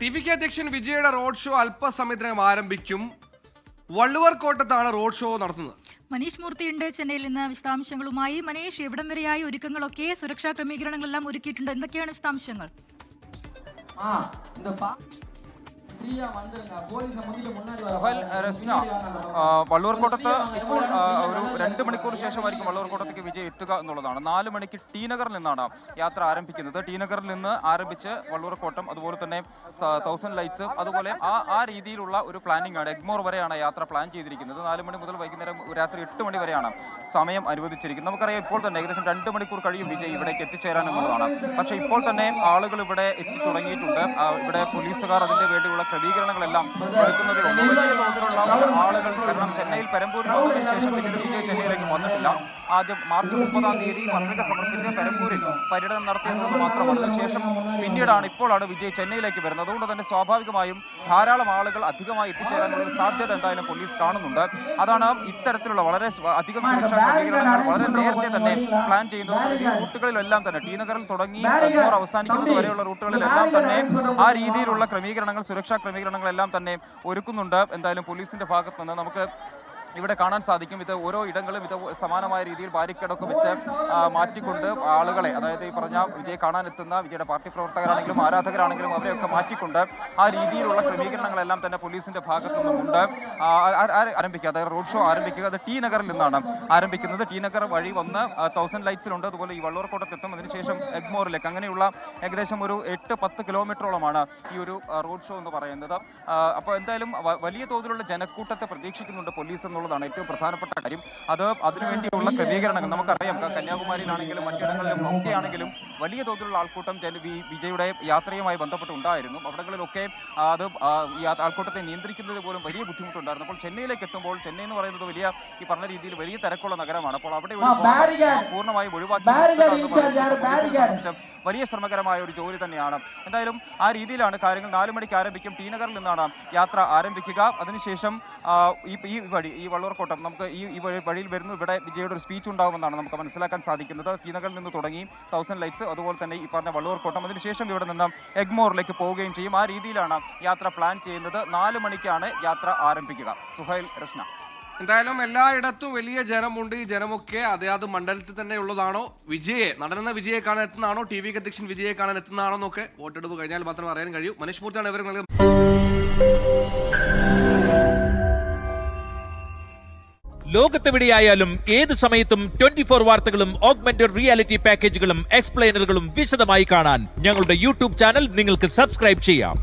TVK അധ്യക്ഷൻ വിജയുടെ road show അല്പസമയത്തിനകം ആരംഭിക്കും. വള്ളുവർ കോട്ടത്താണ് റോഡ് ഷോ നടത്തുന്നത്. മനീഷ് മൂർത്തിയുണ്ട് ചെന്നൈയിൽ നിന്ന് വിശദാംശങ്ങളുമായി. മനീഷ്, എവിടം വരെയായി ഒരുക്കങ്ങളൊക്കെ? സുരക്ഷാ ക്രമീകരണങ്ങളെല്ലാം ഒരുക്കിയിട്ടുണ്ട്. എന്തൊക്കെയാണ് വിശദാംശങ്ങൾ? വള്ളൂർക്കോട്ടത്ത് ഇപ്പോൾ ഒരു 2 മണിക്കൂർ ശേഷമായിരിക്കും വള്ളൂർക്കോട്ടത്തേക്ക് വിജയ് എത്തുക എന്നുള്ളതാണ്. 4 മണിക്ക് ടി നഗറിൽ നിന്നാണ് യാത്ര ആരംഭിക്കുന്നത്. ടി നഗറിൽ നിന്ന് ആരംഭിച്ച് വള്ളൂർക്കോട്ടം, അതുപോലെ തന്നെ 1000 ലൈറ്റ്സ്, അതുപോലെ ആ രീതിയിലുള്ള ഒരു പ്ലാനിംഗ് ആണ്. എഗ്മോർ വരെയാണ് യാത്ര പ്ലാൻ ചെയ്തിരിക്കുന്നത്. 4 മണി മുതൽ വൈകുന്നേരം രാത്രി 8 മണി വരെയാണ് സമയം അനുവദിച്ചിരിക്കുന്നത്. നമുക്കറിയാം, ഇപ്പോൾ തന്നെ ഏകദേശം 2 മണിക്കൂർ കഴിയും വിജയ് ഇവിടേക്ക് എത്തിച്ചേരാൻ എന്നുള്ളതാണ്. പക്ഷേ ഇപ്പോൾ തന്നെ ആളുകൾ ഇവിടെ എത്തി തുടങ്ങിയിട്ടുണ്ട്. ഇവിടെ പോലീസുകാർ അതിന്റെ വേണ്ടിയുള്ള ക്രമീകരണങ്ങളെല്ലാം എടുക്കുന്നതേ ഉള്ളൂ. വലിയ തോതിലുള്ള ആളുകൾ, കാരണം ചെന്നൈയിൽ പെരമ്പൂരിൽ വന്നതിന് ശേഷം പിന്നീട് വിജയ് ചെന്നൈയിലേക്ക് വന്നിട്ടില്ല. ആദ്യം മാർച്ച് 30-ാം തീയതി പത്രിക സമർപ്പിച്ച് പെരമ്പൂരിൽ പര്യടനം നടത്തിയെന്നത് മാത്രമല്ല, ശേഷം പിന്നീടാണ് ഇപ്പോഴാണ് വിജയ് ചെന്നൈയിലേക്ക് വരുന്നത്. അതുകൊണ്ട് തന്നെ സ്വാഭാവികമായും ധാരാളം ആളുകൾ അധികമായി എത്തിച്ചേരാനുള്ള ഒരു സാധ്യത എന്തായാലും പോലീസ് കാണുന്നുണ്ട്. അതാണ് ഇത്തരത്തിലുള്ള വളരെ അധികം സുരക്ഷാ ക്രമീകരണങ്ങൾ വളരെ നേരത്തെ തന്നെ പ്ലാൻ ചെയ്യുന്നത്. ഈ റൂട്ടുകളിലെല്ലാം തന്നെ ടി നഗറിൽ തുടങ്ങി എഗ്മോർ അവസാനിക്കുന്നത് വരെയുള്ള റൂട്ടുകളിലെല്ലാം തന്നെ ആ രീതിയിലുള്ള ക്രമീകരണങ്ങൾ, സുരക്ഷാ ക്രമീകരണങ്ങളെല്ലാം തന്നെ ഒരുക്കുന്നുണ്ട്. എന്തായാലും പോലീസിന്റെ ഭാഗത്ത് നിന്ന് നമുക്ക് ഇവിടെ കാണാൻ സാധിക്കും. ഇത് ഓരോ ഇടങ്ങളും ഇത് സമാനമായ രീതിയിൽ ബാരിക്കേഡൊക്കെ വെച്ച് മാറ്റിക്കൊണ്ട് ആളുകളെ, അതായത് ഈ പറഞ്ഞ വിജയ് കാണാനെത്തുന്ന വിജയുടെ പാർട്ടി പ്രവർത്തകരാണെങ്കിലും ആരാധകരാണെങ്കിലും അവരെയൊക്കെ മാറ്റിക്കൊണ്ട് ആ രീതിയിലുള്ള ക്രമീകരണങ്ങളെല്ലാം തന്നെ പോലീസിന്റെ ഭാഗത്തു നിന്നുമുണ്ട്. ആരംഭിക്കുക, അതായത് റോഡ് ഷോ ആരംഭിക്കുക അത് ടി നഗറിൽ നിന്നാണ് ആരംഭിക്കുന്നത്. ടി നഗർ വഴി വന്ന് 1000 ലൈറ്റ്സിലുണ്ട്, അതുപോലെ ഈ വള്ളൂർക്കോട്ടത്തെത്തും. അതിനുശേഷം എഗ്മോറിലേക്ക്, അങ്ങനെയുള്ള ഏകദേശം ഒരു 8-10 കിലോമീറ്ററോളമാണ് ഈ ഒരു റോഡ് ഷോ എന്ന് പറയുന്നത്. അപ്പോൾ എന്തായാലും വലിയ തോതിലുള്ള ജനക്കൂട്ടത്തെ പ്രതീക്ഷിക്കുന്നുണ്ട് പോലീസ് എന്നുള്ളതാണ് ഏറ്റവും പ്രധാനപ്പെട്ട കാര്യം. അതിനുവേണ്ടിയുള്ള ക്രമീകരണങ്ങൾ നമുക്കറിയാം. കന്യാകുമാരിയിലാണെങ്കിലും മറ്റിടങ്ങളിലും ഒക്കെയാണെങ്കിലും വലിയ തോതിലുള്ള ആൾക്കൂട്ടം വിജയുടെ യാത്രയുമായി ബന്ധപ്പെട്ടുണ്ടായിരുന്നു. അവിടങ്ങളിലൊക്കെ അത് ഈ ആൾക്കൂട്ടത്തെ നിയന്ത്രിക്കുന്നത് പോലും വലിയ ബുദ്ധിമുട്ടുണ്ടായിരുന്നു. അപ്പോൾ ചെന്നൈയിലേക്ക് എത്തുമ്പോൾ, ചെന്നൈ എന്ന് പറയുന്നത് വലിയ, ഈ പറഞ്ഞ രീതിയിൽ വലിയ തിരക്കുള്ള നഗരമാണ്. അപ്പോൾ അവിടെ പൂർണ്ണമായും ഒഴിവാക്കി വലിയ ശ്രമകരമായ ഒരു ജോലി തന്നെയാണ്. എന്തായാലും ആ രീതിയിലാണ് കാര്യങ്ങൾ. 4 മണിക്ക് ആരംഭിക്കും. ടി നഗറിൽ നിന്നാണ് യാത്ര ആരംഭിക്കുക. അതിനുശേഷം ഈ വഴി, ഈ വള്ളൂർക്കോട്ടം, നമുക്ക് ഈ വഴിയിൽ വരുന്നു. ഇവിടെ വിജയുടെ ഒരു സ്പീച്ച് ഉണ്ടാകുമെന്നാണ് നമുക്ക് മനസ്സിലാക്കാൻ സാധിക്കുന്നത്. ടി നഗറിൽ നിന്ന് തുടങ്ങി 1000 ലൈറ്റ്സ്, അതുപോലെ തന്നെ ഈ പറഞ്ഞ വള്ളൂർക്കോട്ടം, അതിനുശേഷം ഇവിടെ നിന്ന് എഗ്മോറിലേക്ക് പോവുകയും ചെയ്യും. ആ രീതിയിലാണ് യാത്ര പ്ലാൻ ചെയ്യുന്നത്. 4 മണിക്കാണ് യാത്ര ആരംഭിക്കുക. സുഹൈൽ, രശ്ന. എന്തായാലും എല്ലായിടത്തും വലിയ ജനമുണ്ട്. ഈ ജനമൊക്കെ അതാത് മണ്ഡലത്തിൽ തന്നെ ഉള്ളതാണോ, നടന്ന വിജയെ കാണാൻ എത്തുന്നതാണോ, ടിവികെ അധ്യക്ഷൻ വിജയെ കാണാൻ എത്തുന്നതാണോ എന്നൊക്കെ വോട്ടെടുപ്പ് കഴിഞ്ഞാൽ മാത്രമേ അറിയാൻ കഴിയൂ. മനീഷ് മൂർത്തിയാണ് ഇവർ നൽകുന്നത്. ലോകത്തെവിടെയായാലും ഏത് സമയത്തും 24 വാർത്തകളും ഓഗ്മെന്റഡ് റിയാലിറ്റി പാക്കേജുകളും എക്സ്പ്ലെയിനറുകളും വിശദമായി കാണാൻ ഞങ്ങളുടെ യൂട്യൂബ് ചാനൽ നിങ്ങൾക്ക് സബ്സ്ക്രൈബ് ചെയ്യാം.